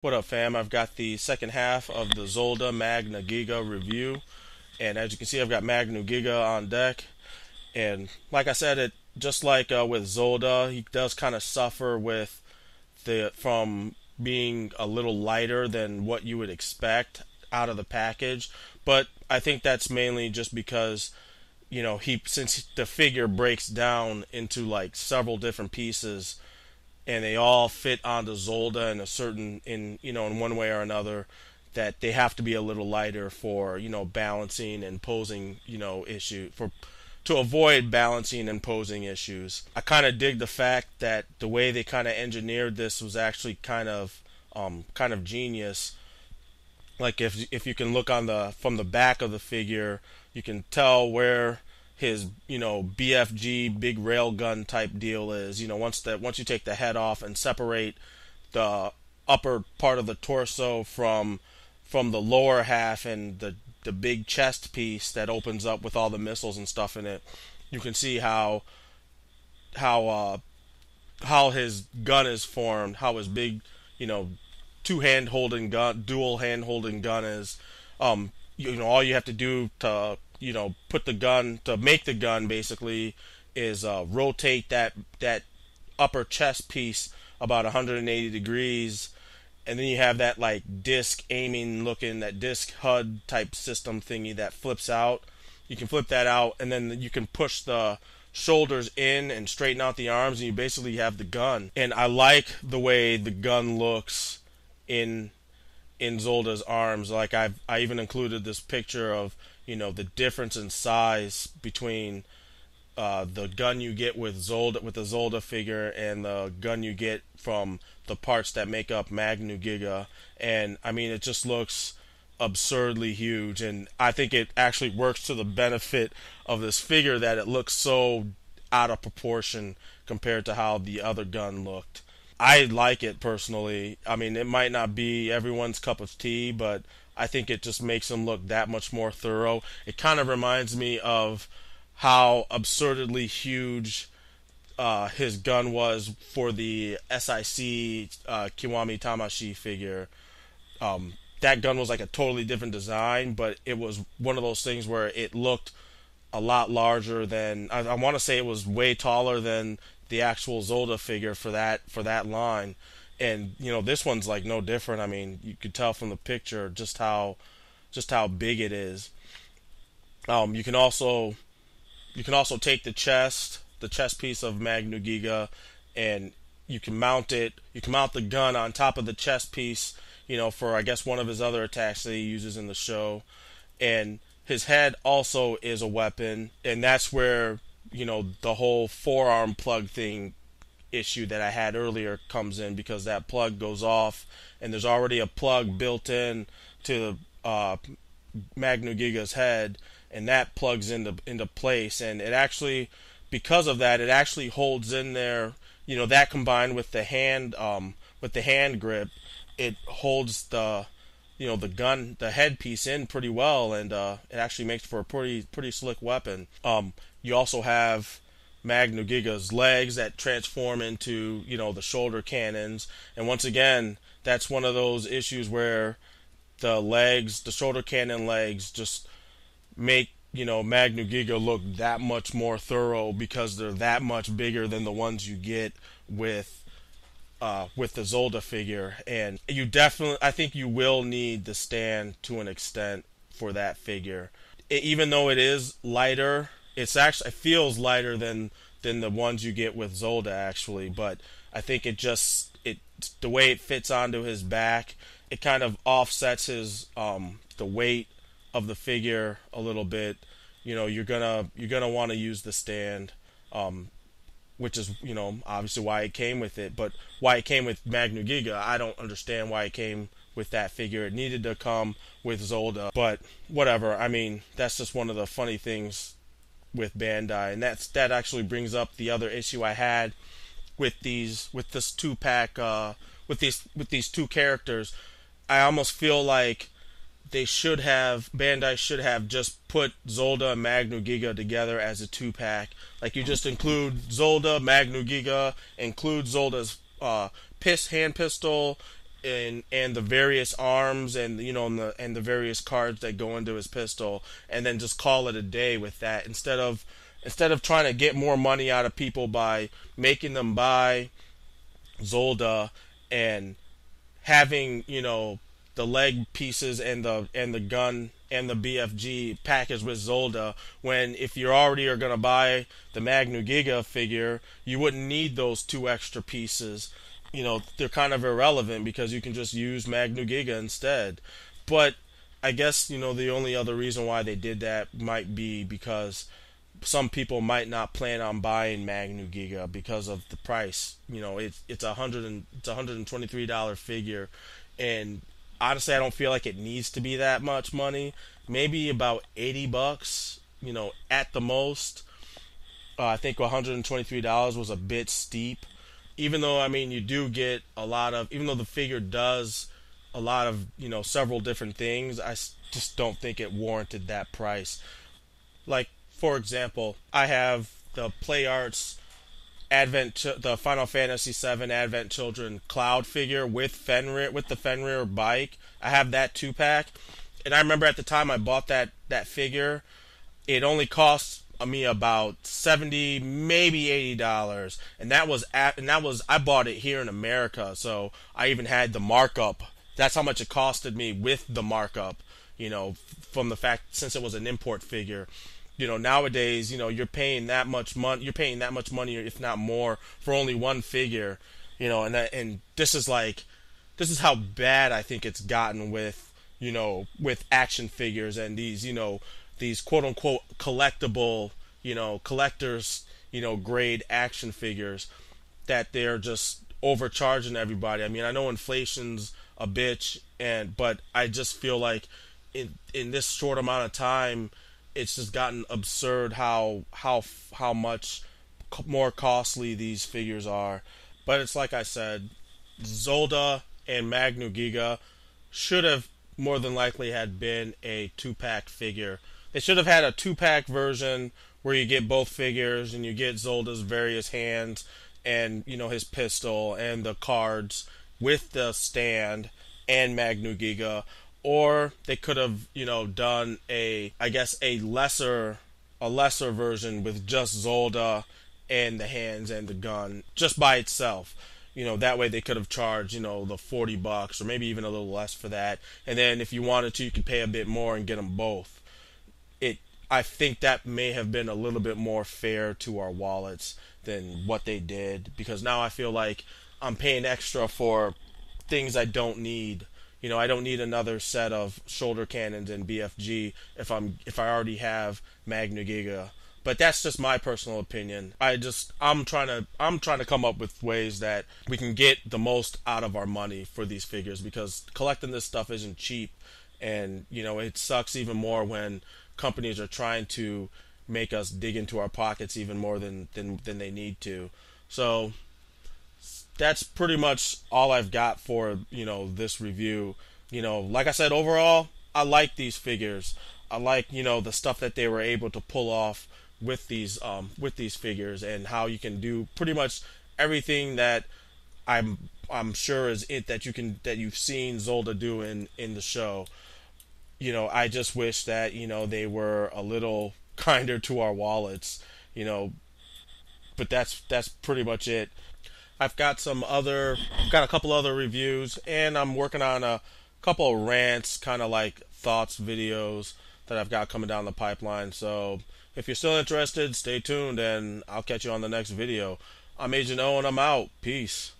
What up, fam? I've got the second half of the Zolda Magnu Giga review, and as you can see, I've got Magnu Giga on deck. And like I said, it just like with Zolda, he does kind of suffer with the from being a little lighter than what you would expect out of the package. But I think that's mainly just because he since the figure breaks down into like several different pieces and they all fit onto Zolda in a certain in one way or another, that they have to be a little lighter for balancing and posing issue for to avoid balancing and posing issues. I kind of dig the fact that the way they kind of engineered this was actually kind of genius. Like if you can look on the from the back of the figure, you can tell where his BFG big railgun type deal is. Once you take the head off and separate the upper part of the torso from the lower half and the big chest piece that opens up with all the missiles and stuff in it, you can see how how his gun is formed, how his big you know two hand holding gun, dual hand holding gun is. All you have to do to put the gun to make the gun basically is rotate that upper chest piece about 180 degrees, and then you have that like disc aiming looking, that disc HUD type system thingy that flips out. You can flip that out, and then you can push the shoulders in and straighten out the arms, and you basically have the gun. And I like the way the gun looks in Zolda's arms. Like I even included this picture of the difference in size between the gun you get with the Zolda figure and the gun you get from the parts that make up Magnu Giga. And I mean, it just looks absurdly huge, and I think it actually works to the benefit of this figure that it looks so out of proportion compared to how the other gun looked. I like it personally. I mean, it might not be everyone's cup of tea, but I think it just makes him look that much more thorough. It kind of reminds me of how absurdly huge his gun was for the SIC Kiwami Tamashi figure. That gun was like a totally different design, but it was one of those things where it looked a lot larger than I want to say it was way taller than the actual Zolda figure for that line. And this one's like no different. I mean, you could tell from the picture just how big it is. You can also take the chest piece of Magnu Giga, and you can mount it. You can mount the gun on top of the chest piece, for I guess one of his other attacks that he uses in the show. And his head also is a weapon, and that's where the whole forearm plug thing issue that I had earlier comes in, because that plug goes off, and there's already a plug built in to Magnu Giga's head, and that plugs into place, and it actually, because of that, it actually holds in there. That combined with the hand grip, it holds the gun, the headpiece in pretty well, and it actually makes for a pretty slick weapon. You also have Magnu Giga's legs that transform into the shoulder cannons, and once again, that's one of those issues where the shoulder cannon legs just make Magnu Giga look that much more thorough, because they're that much bigger than the ones you get with the Zolda figure. And I think you will need the stand to an extent for that figure. Even though it is lighter, it feels lighter than the ones you get with Zolda actually, but I think the way it fits onto his back, it kind of offsets the weight of the figure a little bit. You're gonna want to use the stand, which is obviously why it came with it. But why it came with Magnu Giga, I don't understand why it came with that figure. It needed to come with Zolda, but whatever. I mean, that's just one of the funny things with Bandai, and that actually brings up the other issue I had with this two pack with these two characters. I almost feel like Bandai should have just put Zolda and Magnu Giga together as a two pack. Like, you just include Zolda, Magnu Giga, include Zolda's hand pistol, and the various arms and the various cards that go into his pistol, and then just call it a day with that instead of trying to get more money out of people by making them buy Zolda and having the leg pieces and the gun and the BFG packaged with Zolda, when if you already are going to buy the Magnu Giga figure, you wouldn't need those two extra pieces. They're kind of irrelevant because you can just use Magnu Giga instead. But I guess the only other reason why they did that might be because some people might not plan on buying Magnu Giga because of the price. It's $123 figure, and honestly, I don't feel like it needs to be that much money. Maybe about $80, at the most. I think $123 was a bit steep. Even though, I mean, you do get a lot of, even though the figure does a lot of, several different things, just don't think it warranted that price. Like, for example, I have the PlayArts the Final Fantasy VII Advent Children Cloud figure with the Fenrir bike. I have that 2-pack, and I remember at the time I bought that figure, it only cost me about 70, maybe $80, and that was I bought it here in America, so I even had the markup. That's how much it costed me with the markup. From the fact since it was an import figure. Nowadays, you're paying that much money. You're paying that much money, if not more, for only one figure. And this is how bad I think it's gotten with action figures and these quote unquote collectible, collectors, grade action figures, that they're just overcharging everybody. I mean, I know inflation's a bitch, but I just feel like in this short amount of time, it's just gotten absurd how much more costly these figures are. But it's like I said, Zolda and Magnu Giga should have more than likely had been a 2-pack figure. They should have had a 2-pack version where you get both figures and you get Zolda's various hands and his pistol and the cards with the stand and Magnu Giga. Or they could have, done a lesser version with just Zolda and the hands and the gun just by itself. That way they could have charged, the $40 or maybe even a little less for that. And then if you wanted to, you could pay a bit more and get them both. I think that may have been a little bit more fair to our wallets than what they did, because now I feel like I'm paying extra for things I don't need. I don't need another set of shoulder cannons and BFG if I already have Magnu Giga. But that's just my personal opinion. I'm trying to come up with ways that we can get the most out of our money for these figures, because collecting this stuff isn't cheap, and it sucks even more when companies are trying to make us dig into our pockets even more than they need to. So that's pretty much all I've got for this review. Like I said, overall I like these figures. I like the stuff that they were able to pull off with these figures, and how you can do pretty much everything that I'm sure is that you've seen Zolda do in the show. I just wish that they were a little kinder to our wallets. But that's pretty much it. I've got a couple other reviews, and I'm working on a couple of rants, kind of like thoughts videos that I've got coming down the pipeline. So if you're still interested, stay tuned, and I'll catch you on the next video. I'm Agent O, and I'm out. Peace.